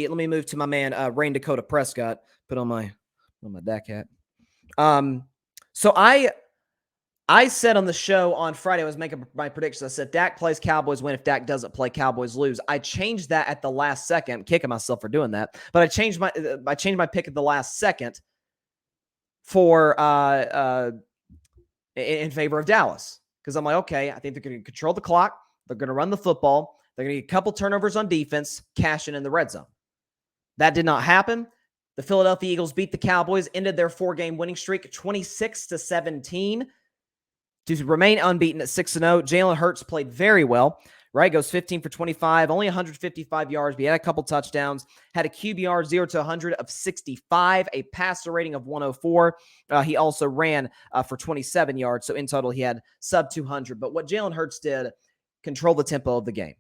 Let me move to my man, Rain Dakota Prescott. Put on my Dak hat. So I said on the show on Friday, I was making my predictions. I said Dak plays, Cowboys win. If Dak doesn't play, Cowboys lose. I changed that at the last second. I'm kicking myself for doing that, but I changed my pick at the last second for in favor of Dallas, because I'm like, okay, I think they're going to control the clock. They're going to run the football. They're going to get a couple turnovers on defense, cash in the red zone. That did not happen. The Philadelphia Eagles beat the Cowboys, ended their 4-game winning streak 26-17 to remain unbeaten at 6-0. Jalen Hurts played very well, right? Goes 15 for 25, only 155 yards, but he had a couple touchdowns, had a QBR 0 to 100 of 65, a passer rating of 104. He also ran for 27 yards, so in total he had sub 200. But what Jalen Hurts did, control the tempo of the game.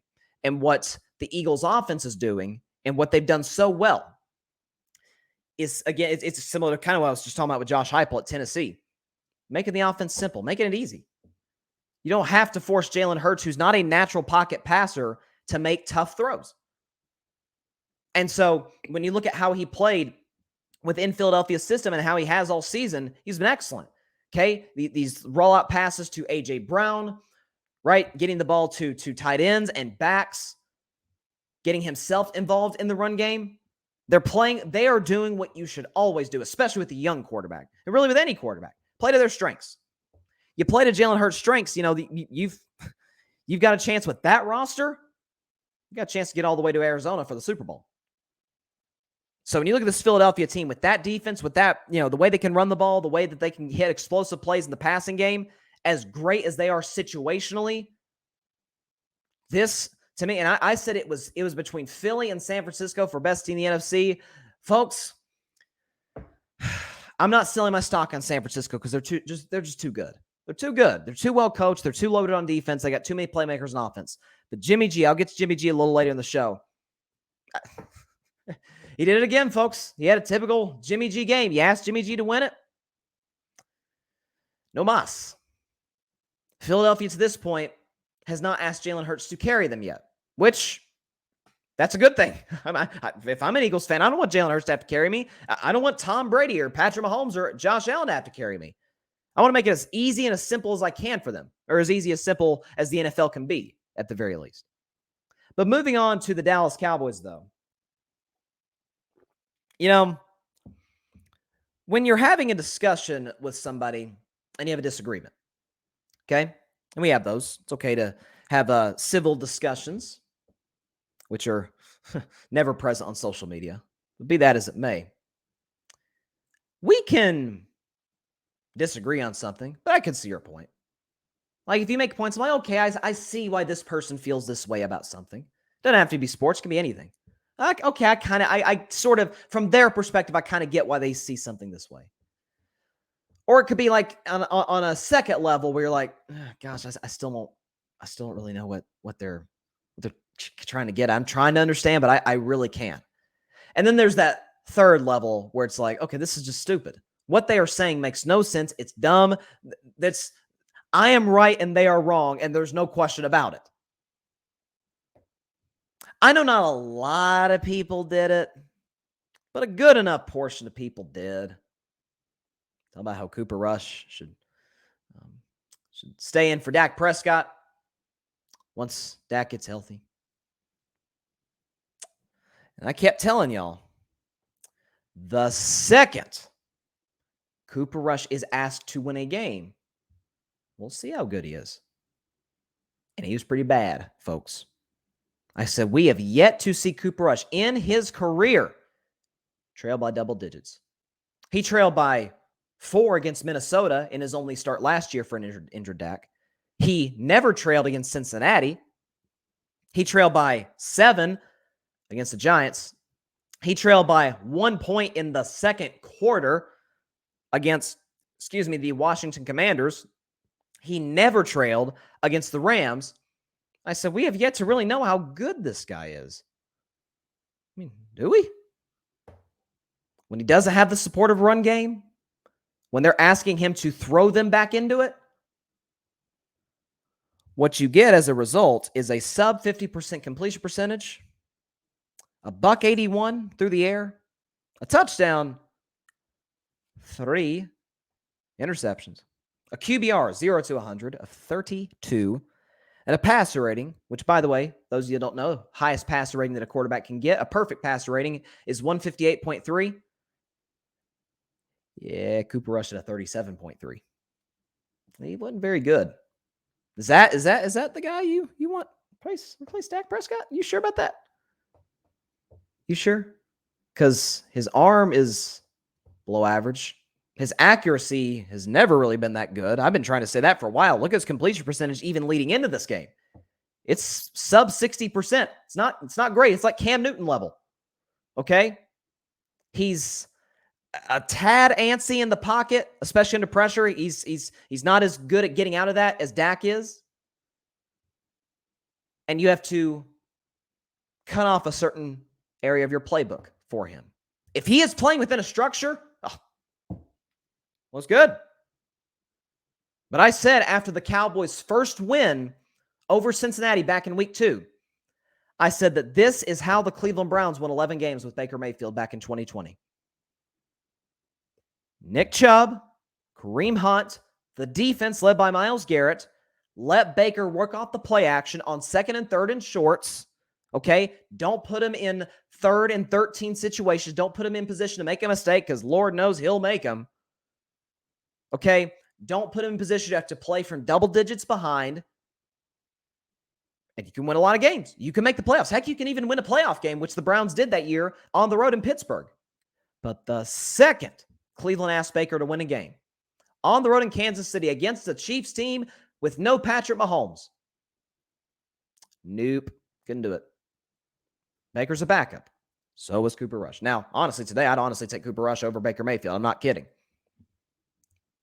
And what the Eagles offense is doing and what they've done so well is, again, it's similar to kind of what I was just talking about with Josh Heupel at Tennessee. Making the offense simple, making it easy. You don't have to force Jalen Hurts, who's not a natural pocket passer, to make tough throws. And so when you look at how he played within Philadelphia's system and how he has all season, he's been excellent. Okay, these rollout passes to A.J. Brown, right? Getting the ball to tight ends and backs, getting himself involved in the run game. They are doing what you should always do, especially with a young quarterback, and really with any quarterback. Play to their strengths. You play to Jalen Hurts' strengths, you've got a chance with that roster. You got a chance to get all the way to Arizona for the Super Bowl. So when you look at this Philadelphia team with that defense, with that, the way they can run the ball, the way that they can hit explosive plays in the passing game, as great as they are situationally, this, to me, and I said it was between Philly and San Francisco for best team in the NFC. Folks, I'm not selling my stock on San Francisco because they're just too good. They're too good. They're too well coached. They're too loaded on defense. They got too many playmakers on offense. But Jimmy G, I'll get to Jimmy G a little later in the show. He did it again, folks. He had a typical Jimmy G game. You asked Jimmy G to win it? No mas. Philadelphia, to this point, has not asked Jalen Hurts to carry them yet, which, that's a good thing. If I'm an Eagles fan, I don't want Jalen Hurts to have to carry me. I don't want Tom Brady or Patrick Mahomes or Josh Allen to have to carry me. I want to make it as easy and as simple as I can for them, or as easy as simple as the NFL can be, at the very least. But moving on to the Dallas Cowboys, though. When you're having a discussion with somebody and you have a disagreement, okay? And we have those. It's okay to have civil discussions, which are never present on social media. But be that as it may, we can disagree on something, but I can see your point. Like, if you make points, I'm like, okay, I see why this person feels this way about something. Doesn't have to be sports. It can be anything. Okay, I sort of, from their perspective, I kind of get why they see something this way. Or it could be like on a second level where you're like, oh, gosh, I still don't really know what they're trying to get at. I'm trying to understand, but I really can't. And then there's that third level where it's like, okay, this is just stupid. What they are saying makes no sense. It's dumb. I am right and they are wrong, and there's no question about it. I know not a lot of people did it, but a good enough portion of people did. Talk about how Cooper Rush should stay in for Dak Prescott once Dak gets healthy. And I kept telling y'all, the second Cooper Rush is asked to win a game, we'll see how good he is. And he was pretty bad, folks. I said, we have yet to see Cooper Rush in his career trail by double digits. He trailed by 4 against Minnesota in his only start last year for an injured Dak. He never trailed against Cincinnati. He trailed by 7 against the Giants. He trailed by 1 point in the second quarter against, the Washington Commanders. He never trailed against the Rams. I said, we have yet to really know how good this guy is. I mean, do we? When he doesn't have the supportive run game, when they're asking him to throw them back into it, what you get as a result is a sub 50% completion percentage, a buck 81 through the air, a touchdown, 3 interceptions, a QBR 0 to 100 of 32, and a passer rating, which, by the way, those of you that don't know, highest passer rating that a quarterback can get, a perfect passer rating is 158.3. Yeah, Cooper Rush at a 37.3. He wasn't very good. Is that the guy you want replace Dak Prescott? You sure about that? You sure? Because his arm is below average. His accuracy has never really been that good. I've been trying to say that for a while. Look at his completion percentage even leading into this game. It's sub 60%. It's not great. It's like Cam Newton level. Okay? He's a tad antsy in the pocket, especially under pressure. He's not as good at getting out of that as Dak is. And you have to cut off a certain area of your playbook for him. If he is playing within a structure, was good. But I said after the Cowboys' first win over Cincinnati back in week 2, I said that this is how the Cleveland Browns won 11 games with Baker Mayfield back in 2020. Nick Chubb, Kareem Hunt, the defense led by Myles Garrett, let Baker work off the play action on 2nd and 3rd and shorts. Okay? Don't put him in 3rd and 13 situations. Don't put him in position to make a mistake because Lord knows he'll make them. Okay? Don't put him in position to have to play from double digits behind. And you can win a lot of games. You can make the playoffs. Heck, you can even win a playoff game, which the Browns did that year on the road in Pittsburgh. But the second Cleveland asked Baker to win a game on the road in Kansas City against the Chiefs team with no Patrick Mahomes, nope, couldn't do it. Baker's a backup. So was Cooper Rush. Now, honestly, today, I'd honestly take Cooper Rush over Baker Mayfield. I'm not kidding.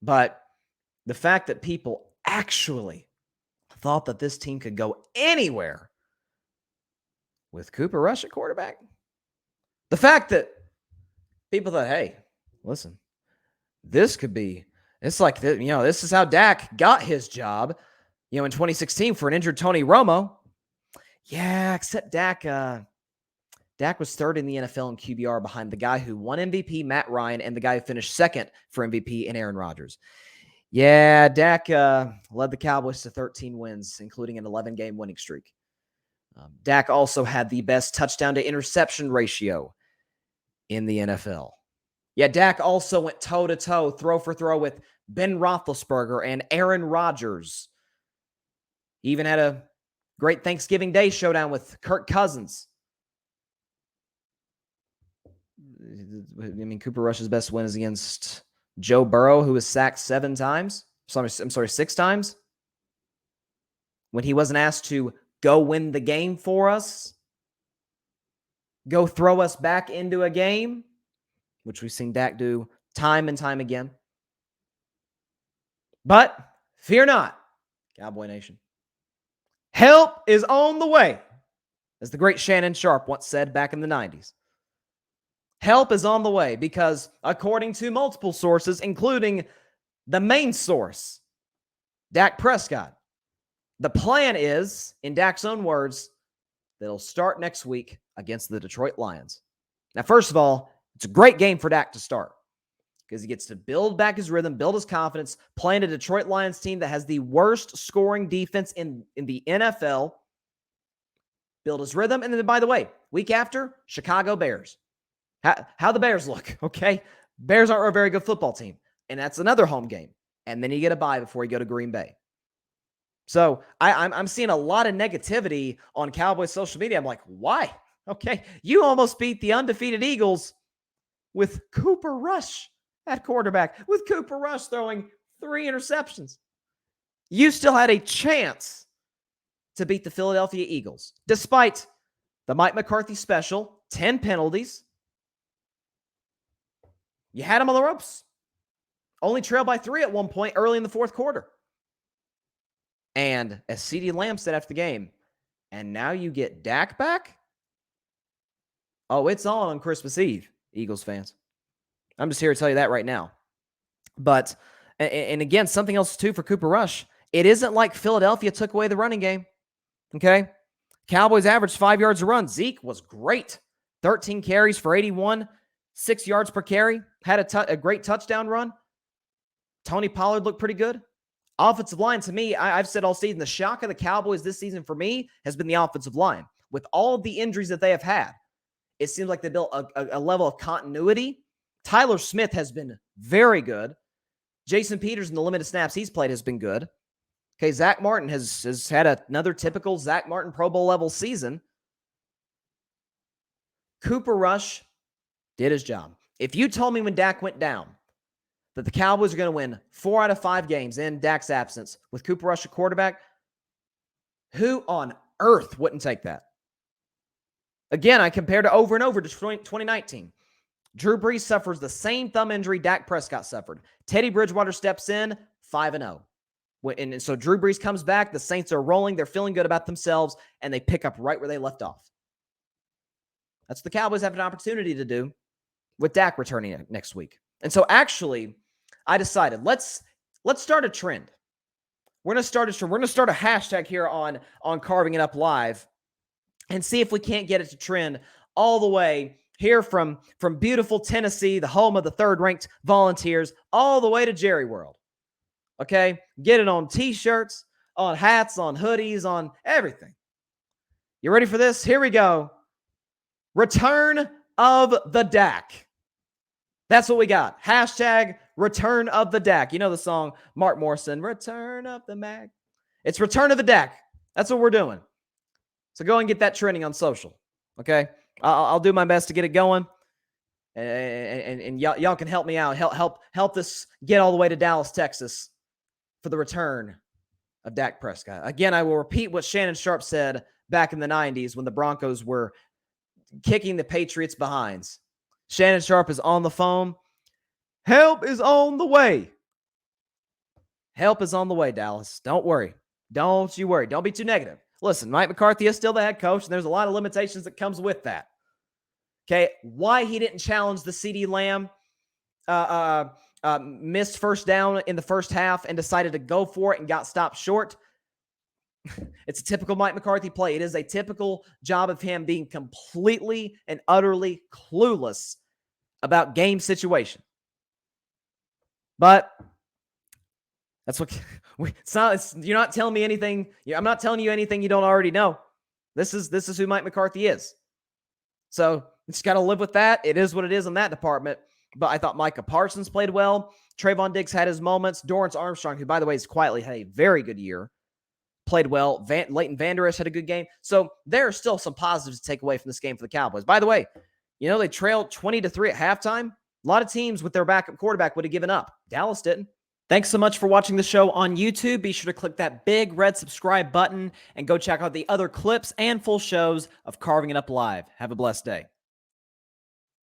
But the fact that people actually thought that this team could go anywhere with Cooper Rush at quarterback, the fact that people thought, hey, listen, this could be, it's like, this is how Dak got his job, in 2016 for an injured Tony Romo. Yeah, except Dak was 3rd in the NFL in QBR behind the guy who won MVP, Matt Ryan, and the guy who finished 2nd for MVP in Aaron Rodgers. Yeah, Dak led the Cowboys to 13 wins, including an 11-game winning streak. Dak also had the best touchdown to interception ratio in the NFL. Yeah, Dak also went toe-to-toe, throw for throw with Ben Roethlisberger and Aaron Rodgers. He even had a great Thanksgiving Day showdown with Kirk Cousins. I mean, Cooper Rush's best win is against Joe Burrow, who was sacked 7 times. I'm sorry, 6 times. When he wasn't asked to go win the game for us, go throw us back into a game, which we've seen Dak do time and time again. But fear not, Cowboy Nation. Help is on the way, as the great Shannon Sharp once said back in the 90s. Help is on the way because, according to multiple sources, including the main source, Dak Prescott, the plan is, in Dak's own words, that it'll start next week against the Detroit Lions. Now, first of all, it's a great game for Dak to start because he gets to build back his rhythm, build his confidence, playing a Detroit Lions team that has the worst scoring defense in the NFL, build his rhythm, and then, by the way, week after, Chicago Bears. How the Bears look, okay? Bears aren't a very good football team, and that's another home game. And then you get a bye before you go to Green Bay. So I'm seeing a lot of negativity on Cowboys social media. I'm like, why? Okay, you almost beat the undefeated Eagles with Cooper Rush at quarterback, with Cooper Rush throwing 3 interceptions. You still had a chance to beat the Philadelphia Eagles, despite the Mike McCarthy special, 10 penalties. You had him on the ropes. Only trailed by 3 at one point early in the 4th quarter. And as CeeDee Lamb said after the game, and now you get Dak back? Oh, it's on Christmas Eve, Eagles fans. I'm just here to tell you that right now. But, and again, something else too for Cooper Rush. It isn't like Philadelphia took away the running game. Okay? Cowboys averaged 5 yards a run. Zeke was great 13 carries for 81, 6 yards per carry, had a great touchdown run. Tony Pollard looked pretty good. Offensive line, to me, I've said all season, the shock of the Cowboys this season for me has been the offensive line. With all of the injuries that they have had, it seems like they built a level of continuity. Tyler Smith has been very good. Jason Peters, in the limited snaps he's played, has been good. Okay, Zach Martin has had another typical Zach Martin Pro Bowl level season. Cooper Rush did his job. If you told me when Dak went down that the Cowboys are going to win 4 out of 5 games in Dak's absence with Cooper Rush at quarterback, who on earth wouldn't take that? Again, I compared it over and over to 2019. Drew Brees suffers the same thumb injury Dak Prescott suffered. Teddy Bridgewater steps in 5-0. And so Drew Brees comes back. The Saints are rolling. They're feeling good about themselves, and they pick up right where they left off. That's what the Cowboys have an opportunity to do with Dak returning next week. And so actually, I decided let's start a trend. We're going to start a trend. We're going to start a hashtag here on Carving It Up Live and see if we can't get it to trend all the way here from beautiful Tennessee, the home of the third-ranked Volunteers, all the way to Jerry World. Okay? Get it on T-shirts, on hats, on hoodies, on everything. You ready for this? Here we go. Return of the Dak. That's what we got. Hashtag Return of the Dak. You know the song, Mark Morrison, Return of the Mac. It's Return of the Dak. That's what we're doing. So go and get that trending on social. Okay? I'll do my best to get it going. And y'all can help me out. Help this get all the way to Dallas, Texas for the return of Dak Prescott. Again, I will repeat what Shannon Sharpe said back in the 90s when the Broncos were kicking the Patriots' behinds. Shannon Sharpe is on the phone. Help is on the way. Help is on the way, Dallas. Don't worry. Don't you worry. Don't be too negative. Listen, Mike McCarthy is still the head coach, and there's a lot of limitations that comes with that. Okay, why he didn't challenge the CeeDee Lamb missed first down in the first half and decided to go for it and got stopped short. It's a typical Mike McCarthy play. It is a typical job of him being completely and utterly clueless about game situation. But that's what you're not telling me anything. I'm not telling you anything you don't already know. This is who Mike McCarthy is. So you just got to live with that. It is what it is in that department. But I thought Micah Parsons played well. Trayvon Diggs had his moments. Dorrance Armstrong, who, by the way, has quietly had a very good year, played well. Leighton Vander Esch had a good game. So there are still some positives to take away from this game for the Cowboys. By the way, they trailed 20-3 at halftime. A lot of teams with their backup quarterback would have given up. Dallas didn't. Thanks so much for watching the show on YouTube. Be sure to click that big red subscribe button and go check out the other clips and full shows of Carving It Up Live. Have a blessed day.